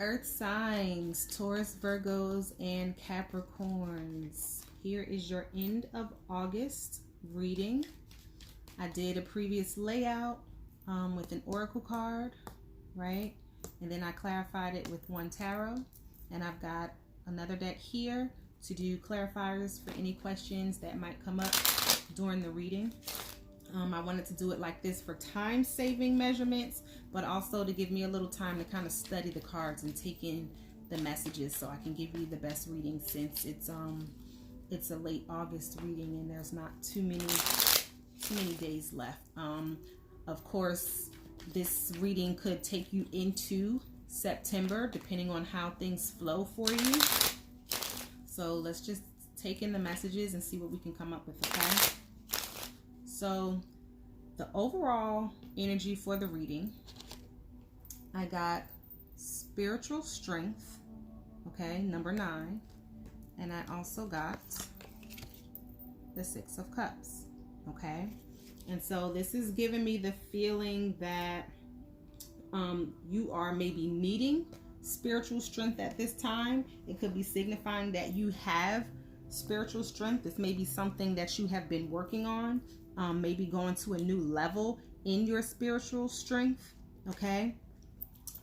Earth signs, Taurus, Virgos, and Capricorns. Here is your end of August reading. I did a previous layout with an oracle card, right? And then I clarified it with one tarot. And I've got another deck here to do clarifiers for any questions that might come up during the reading. I wanted to do it like this for time-saving measurements, but also to give me a little time to kind of study the cards and take in the messages so I can give you the best reading, since it's a late August reading and there's not too many days left. Of course, this reading could take you into September depending on how things flow for you. So let's just take in the messages and see what we can come up with, okay? So the overall energy for the reading, I got spiritual strength, okay, number 9. And I also got the 6 of Cups, okay? And so this is giving me the feeling that you are maybe needing spiritual strength at this time. It could be signifying that you have spiritual strength. This may be something that you have been working on, maybe going to a new level in your spiritual strength, okay?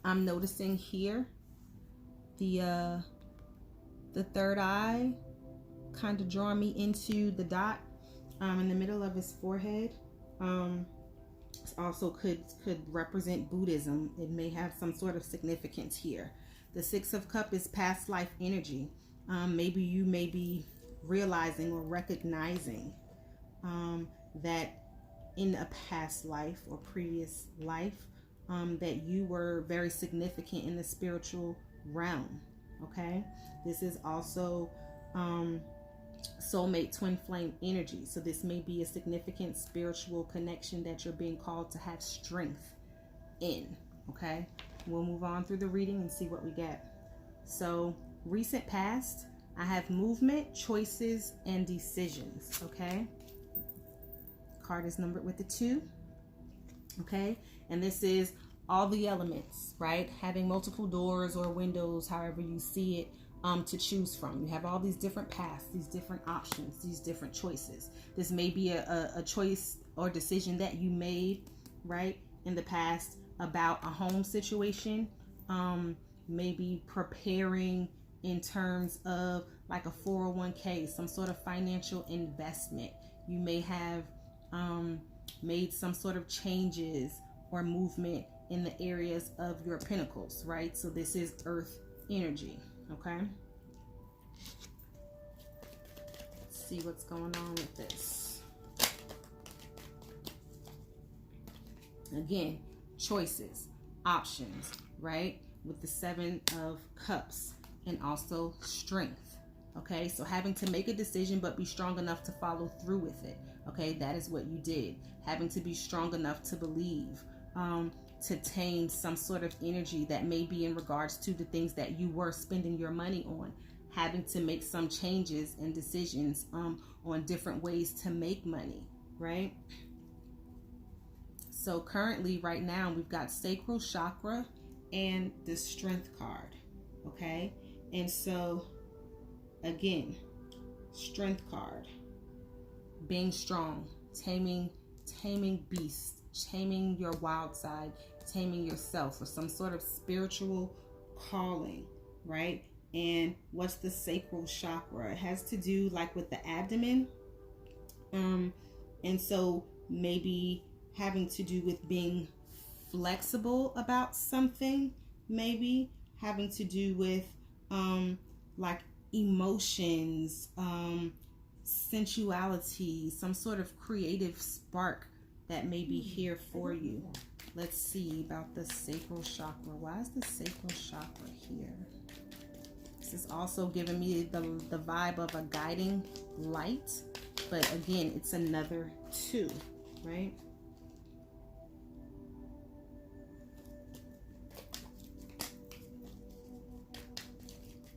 I'm noticing here the third eye kind of drawing me into the dot in the middle of his forehead. Also could represent Buddhism. It may have some sort of significance here. The 6 of Cups is past life energy. Maybe you may be realizing or recognizing that in a past life or previous life that you were very significant in the spiritual realm, okay? This is also soulmate twin flame energy. So this may be a significant spiritual connection that you're being called to have strength in, okay? We'll move on through the reading and see what we get. So recent past, I have movement, choices, and decisions, okay? Card is numbered with the 2, okay? And this is all the elements, right? Having multiple doors or windows, however you see it, to choose from. You have all these different paths, these different options, these different choices. This may be a choice or decision that you made, right, in the past about a home situation, maybe preparing in terms of like a 401k, some sort of financial investment. You may have made some sort of changes or movement in the areas of your pentacles, right? So this is earth energy, okay? Let's see what's going on with this. Again, choices, options, right? With the 7 of Cups, and also strength, okay? So having to make a decision but be strong enough to follow through with it, okay? That is what you did. Having to be strong enough to believe, to tame some sort of energy that may be in regards to the things that you were spending your money on, having to make some changes and decisions on different ways to make money, right? So currently right now we've got sacral chakra and the strength card, okay? And so again, strength card, being strong, taming beasts, taming your wild side, taming yourself, or some sort of spiritual calling, right? And what's the sacral chakra? It has to do like with the abdomen, and so maybe having to do with being flexible about something, maybe having to do with like emotions, sensuality, some sort of creative spark that may be here for you. Let's see about the sacral chakra. Why is the sacral chakra here? This is also giving me the vibe of a guiding light, but again, it's another 2, right?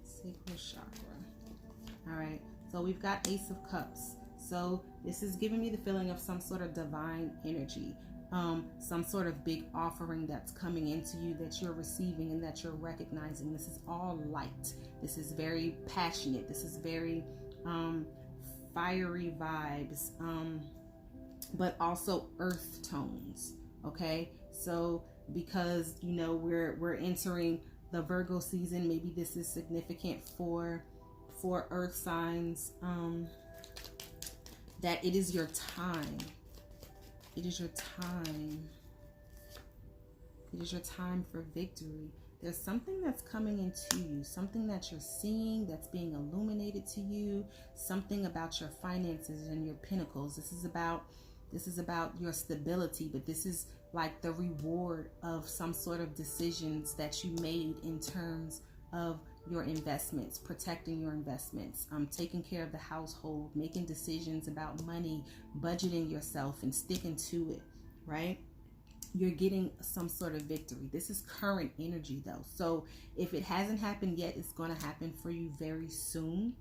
Sacral chakra. All right, so we've got Ace of Cups. So this is giving me the feeling of some sort of divine energy. some sort of big offering that's coming into you that you're receiving and that you're recognizing. This is all light. This is very passionate. This is very fiery vibes, but also earth tones. Okay, so because we're entering the Virgo season, maybe this is significant for earth signs, that it is your time. It is your time. It is your time for victory. There's something that's coming into you, something that you're seeing that's being illuminated to you, something about your finances and your pinnacles. This is about your stability, but this is like the reward of some sort of decisions that you made in terms of your investments, protecting your investments, taking care of the household, making decisions about money, budgeting yourself and sticking to it, right? You're getting some sort of victory. This is current energy though. So if it hasn't happened yet, it's going to happen for you very soon.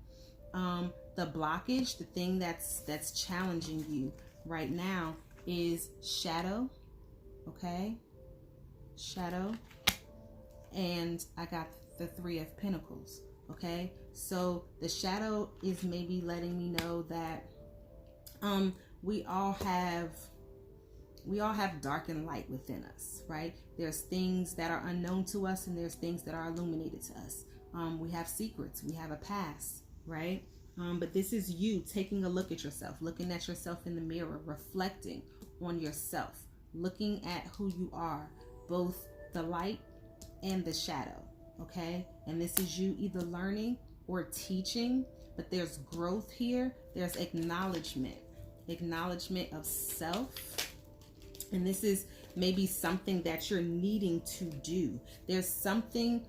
The blockage, the thing that's challenging you right now is shadow. Okay? Shadow. And I got the 3 of Pentacles. Okay? So the shadow is maybe letting me know that we all have dark and light within us, right? There's things that are unknown to us and there's things that are illuminated to us. We have secrets, we have a past, right? But this is you taking a look at yourself, looking at yourself in the mirror, reflecting on yourself, looking at who you are, both the light and the shadow, okay? And this is you either learning or teaching, but there's growth here. There's acknowledgement of self. And this is maybe something that you're needing to do. There's something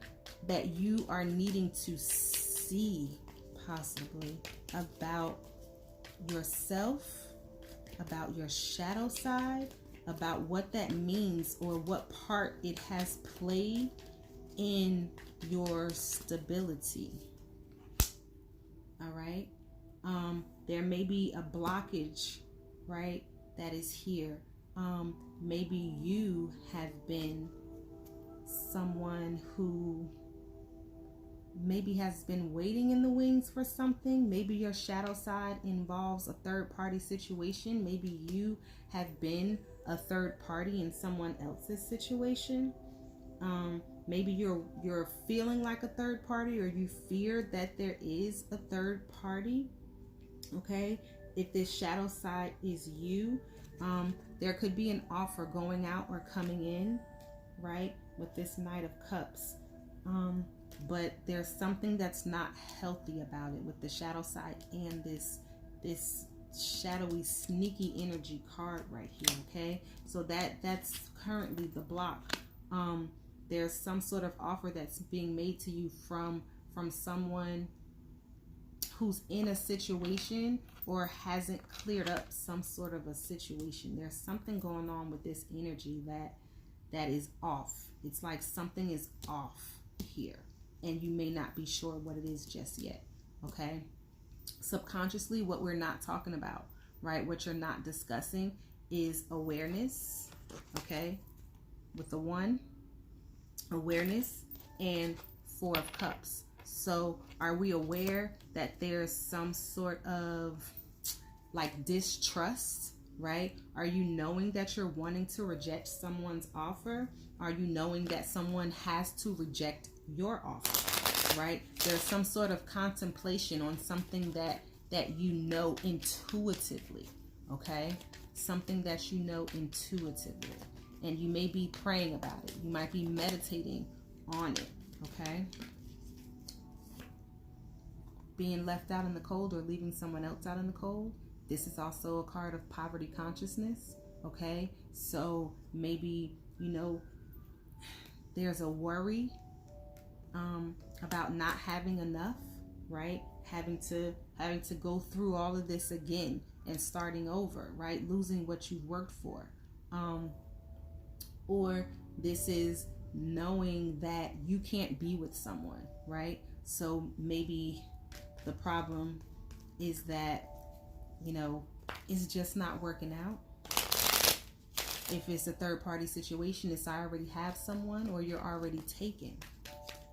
that you are needing to see, possibly, about yourself, about your shadow side, about what that means or what part it has played in your stability. All right? There may be a blockage, right, that is here. Maybe you have been someone who maybe has been waiting in the wings for something. Maybe your shadow side involves a third party situation. Maybe you have been a third party in someone else's situation. Maybe you're feeling like a third party, or you fear that there is a third party. Okay, if this shadow side is you, there could be an offer going out or coming in, right, with this Knight of Cups. But there's something that's not healthy about it with the shadow side and this shadowy, sneaky energy card right here, okay? So that's currently the block. There's some sort of offer that's being made to you from someone who's in a situation or hasn't cleared up some sort of a situation. There's something going on with this energy that is off. It's like something is off here, and you may not be sure what it is just yet, okay? Subconsciously, what we're not talking about, right, what you're not discussing is awareness, okay? With the 1, awareness, and 4 of Cups. So are we aware that there's some sort of like distrust, right? Are you knowing that you're wanting to reject someone's offer? Are you knowing that someone has to reject your offer, right? There's some sort of contemplation on something that you know intuitively, okay? Something that you know intuitively. And you may be praying about it. You might be meditating on it, okay? Being left out in the cold or leaving someone else out in the cold. This is also a card of poverty consciousness, okay? So maybe, there's a worry about not having enough, right? Having to go through all of this again and starting over, right? Losing what you worked for. Or this is knowing that you can't be with someone, right? So maybe the problem is that, it's just not working out. If it's a third party situation, it's I already have someone or you're already taken,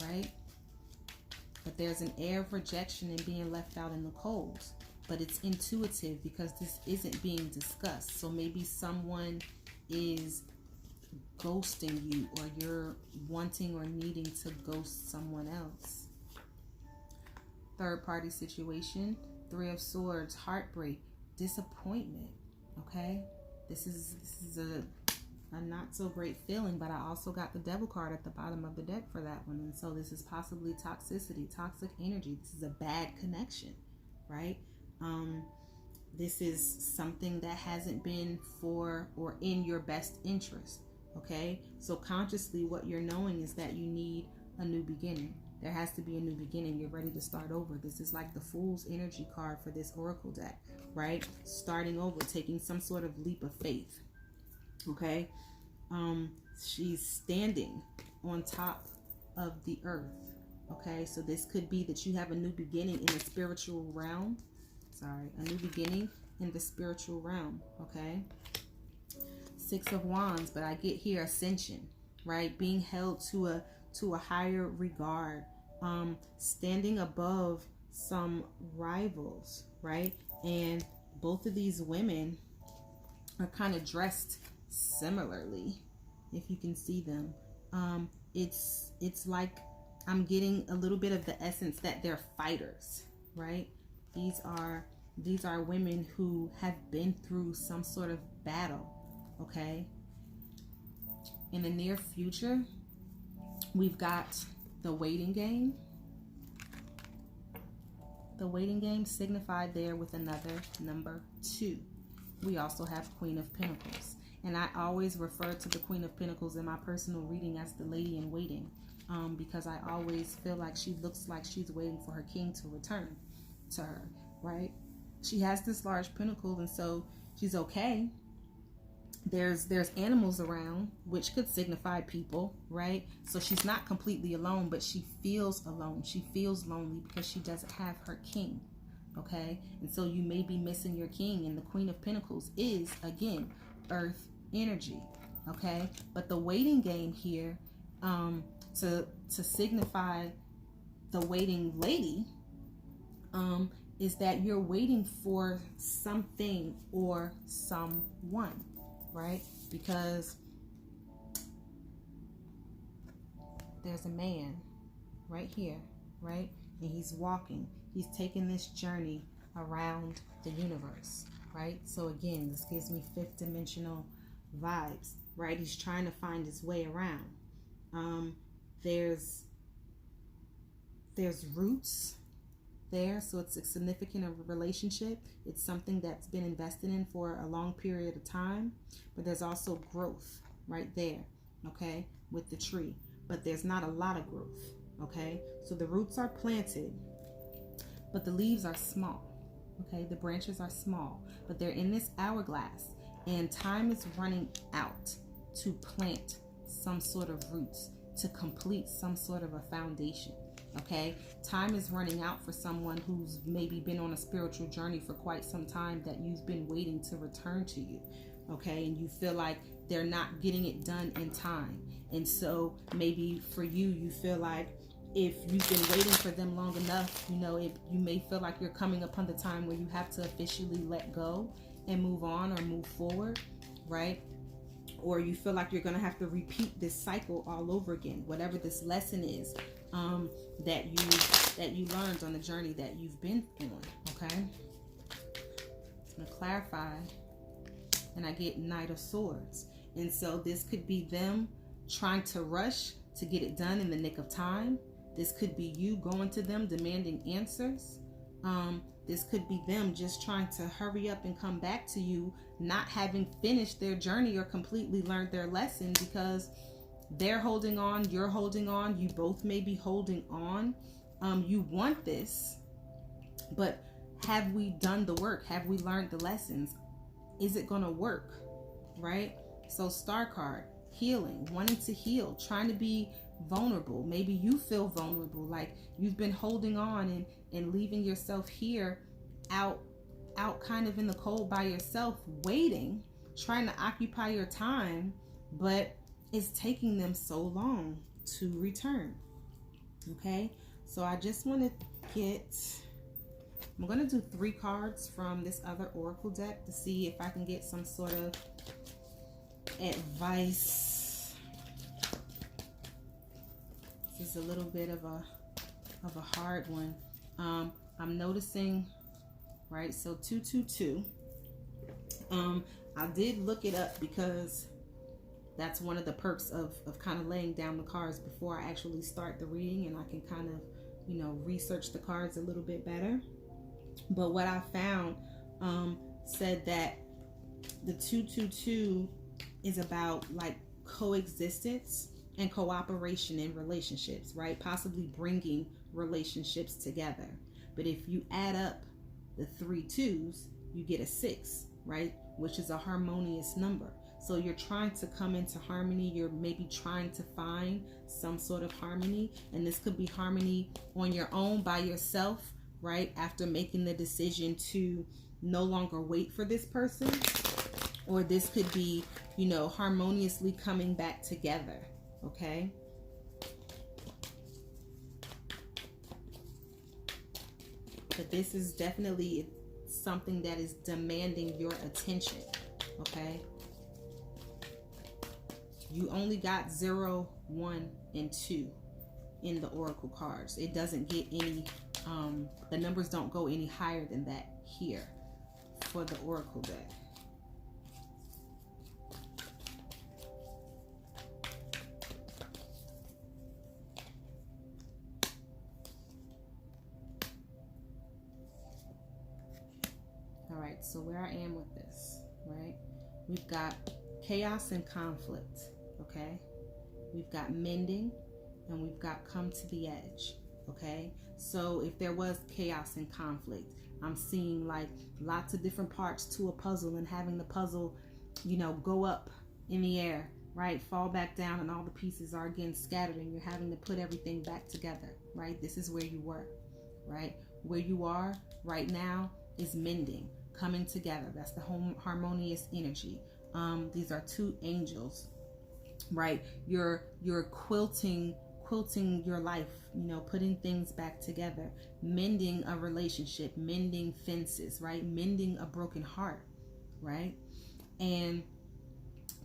right? But there's an air of rejection and being left out in the cold. But it's intuitive because this isn't being discussed. So maybe someone is ghosting you, or you're wanting or needing to ghost someone else. Third party situation, 3 of Swords, heartbreak, disappointment. Okay, this is a not so great feeling, but I also got the Devil card at the bottom of the deck for that one. And so this is possibly toxicity, toxic energy. This is a bad connection, right? This is something that hasn't been for or in your best interest. Okay, so consciously what you're knowing is that you need a new beginning. There has to be a new beginning. You're ready to start over. This is like the Fool's energy card for this Oracle deck, right? Starting over, taking some sort of leap of faith. Okay, she's standing on top of the earth. Okay, so this could be that you have a new beginning in the spiritual realm. A new beginning in the spiritual realm. Okay, 6 of Wands, but I get here ascension, right? Being held to a higher regard, standing above some rivals, right? And both of these women are kind of dressed similarly, if you can see them. It's like I'm getting a little bit of the essence that they're fighters, right? These are women who have been through some sort of battle. Okay, in the near future, we've got the waiting game. The waiting game signified there with another number 2. We also have Queen of Pentacles. And I always refer to the Queen of Pentacles in my personal reading as the lady in waiting, because I always feel like she looks like she's waiting for her king to return to her, right? She has this large pentacle, and so she's okay. There's animals around, which could signify people, right? So she's not completely alone, but she feels alone. She feels lonely because she doesn't have her king, okay? And so you may be missing your king, and the Queen of Pentacles is, again, earth energy, okay? But the waiting game here, to signify the waiting lady, is that you're waiting for something or someone, right? Because there's a man right here, right? And he's walking. He's taking this journey around the universe, right? So again, this gives me 5th dimensional vibes, right? He's trying to find his way around. There's roots there, so it's a significant of a relationship. It's something that's been invested in for a long period of time, but there's also growth right there, okay, with the tree, but there's not a lot of growth, okay? So the roots are planted, but the leaves are small, okay? The branches are small, but they're in this hourglass, and time is running out to plant some sort of roots, to complete some sort of a foundation. Okay, time is running out for someone who's maybe been on a spiritual journey for quite some time that you've been waiting to return to you. Okay, and you feel like they're not getting it done in time. And so maybe for you, you feel like if you've been waiting for them long enough, you may feel like you're coming upon the time where you have to officially let go and move on or move forward, right? Or you feel like you're going to have to repeat this cycle all over again, whatever this lesson is that you learned on the journey that you've been on. Okay, I'm going to clarify, and I get Knight of Swords, and so this could be them trying to rush to get it done in the nick of time. This could be you going to them demanding answers. This could be them just trying to hurry up and come back to you, not having finished their journey or completely learned their lesson, because they're holding on, you're holding on, you both may be holding on. You want this, but have we done the work? Have we learned the lessons? Is it going to work, right? So Star card, healing, wanting to heal, trying to be vulnerable. Maybe you feel vulnerable, like you've been holding on and leaving yourself here out kind of in the cold by yourself, waiting trying to occupy your time, but it's taking them so long to return. Okay, so I just want to I'm going to do 3 cards from this other oracle deck to see if I can get some sort of advice. This is a little bit of a hard one. I'm noticing, right, so 222. I did look it up because that's one of the perks of kind of laying down the cards before I actually start the reading, and I can kind of, you know, research the cards a little bit better. But what I found said that the 222 is about like coexistence and cooperation in relationships, right? Possibly bringing relationships together. But if you add up the 3 2s, you get a 6, right? Which is a harmonious number. So you're trying to come into harmony. You're maybe trying to find some sort of harmony. And this could be harmony on your own by yourself, right? After making the decision to no longer wait for this person. Or this could be, you know, harmoniously coming back together, okay? But this is definitely something that is demanding your attention, okay? You only got 0, 1, and 2 in the oracle cards. It doesn't get any, the numbers don't go any higher than that here for the oracle deck. All right, so where I am with this, right? We've got chaos and conflict, okay? We've got mending, and we've got come to the edge, okay? So if there was chaos and conflict, I'm seeing like lots of different parts to a puzzle, and having the puzzle, you know, go up in the air, right? Fall back down, and all the pieces are again scattered, and you're having to put everything back together, right? This is where you were, right? Where you are right now is mending, coming together. That's the harmonious energy. These are 2 angels, right? You're quilting your life, you know, putting things back together, mending a relationship, mending fences, right? Mending a broken heart, right? And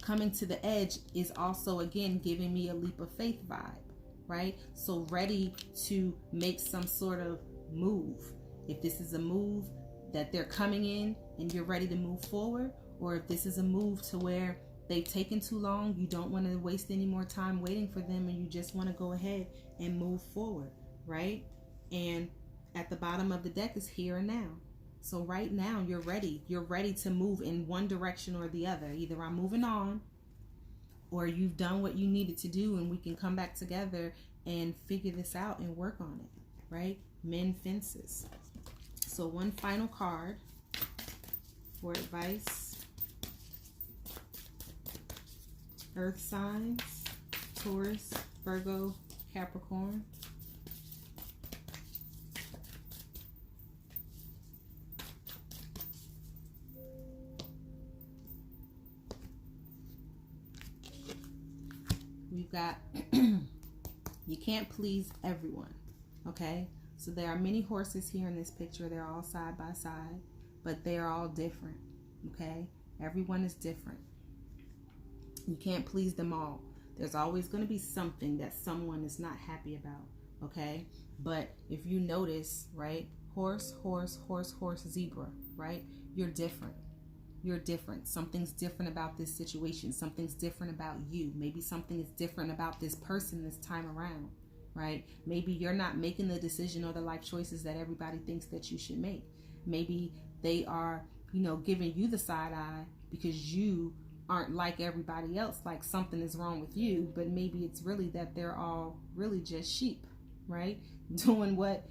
coming to the edge is also, again, giving me a leap of faith vibe, right? So ready to make some sort of move. If this is a move that they're coming in and you're ready to move forward, or if this is a move to where they've taken too long, you don't want to waste any more time waiting for them, and you just want to go ahead and move forward, right? And at the bottom of the deck is here and now. So right now you're ready to move in one direction or the other. Either I'm moving on, or you've done what you needed to do, and we can come back together and figure this out and work on it, right? Mend fences. So one final card for advice. Earth signs, Taurus, Virgo, Capricorn. We've got, you can't please everyone, okay? So there are many horses here in this picture. They're all side by side, but they're all different, okay? Everyone is different. You can't please them all. There's always going to be something that someone is not happy about, okay? But if you notice, right, horse, horse, horse, horse, zebra, right? You're different. You're different. Something's different about this situation. Something's different about you. Maybe something is different about this person this time around, right? Maybe you're not making the decision or the life choices that everybody thinks that you should make. Maybe they are, you know, giving you the side eye because you aren't like everybody else, like something is wrong with you. But maybe it's really that they're all really just sheep, right? Doing what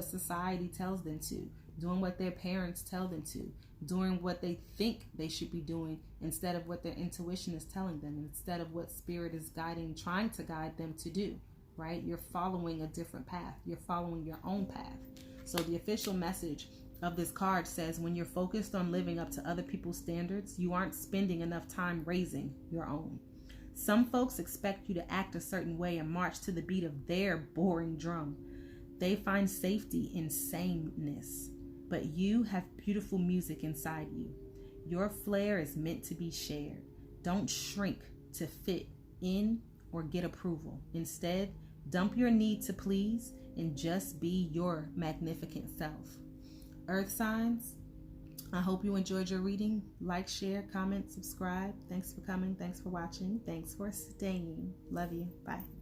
society tells them to, doing what their parents tell them to, doing what they think they should be doing instead of what their intuition is telling them, instead of what spirit is trying to guide them to do, right? You're following a different path. You're following your own path. So the official message of this card says, when you're focused on living up to other people's standards, you aren't spending enough time raising your own. Some folks expect you to act a certain way and march to the beat of their boring drum. They find safety in sameness, but you have beautiful music inside you. Your flair is meant to be shared. Don't shrink to fit in or get approval. Instead, dump your need to please and just be your magnificent self. Earth signs, I hope you enjoyed your reading. Like, share, comment, subscribe. Thanks for coming. Thanks for watching. Thanks for staying. Love you. Bye.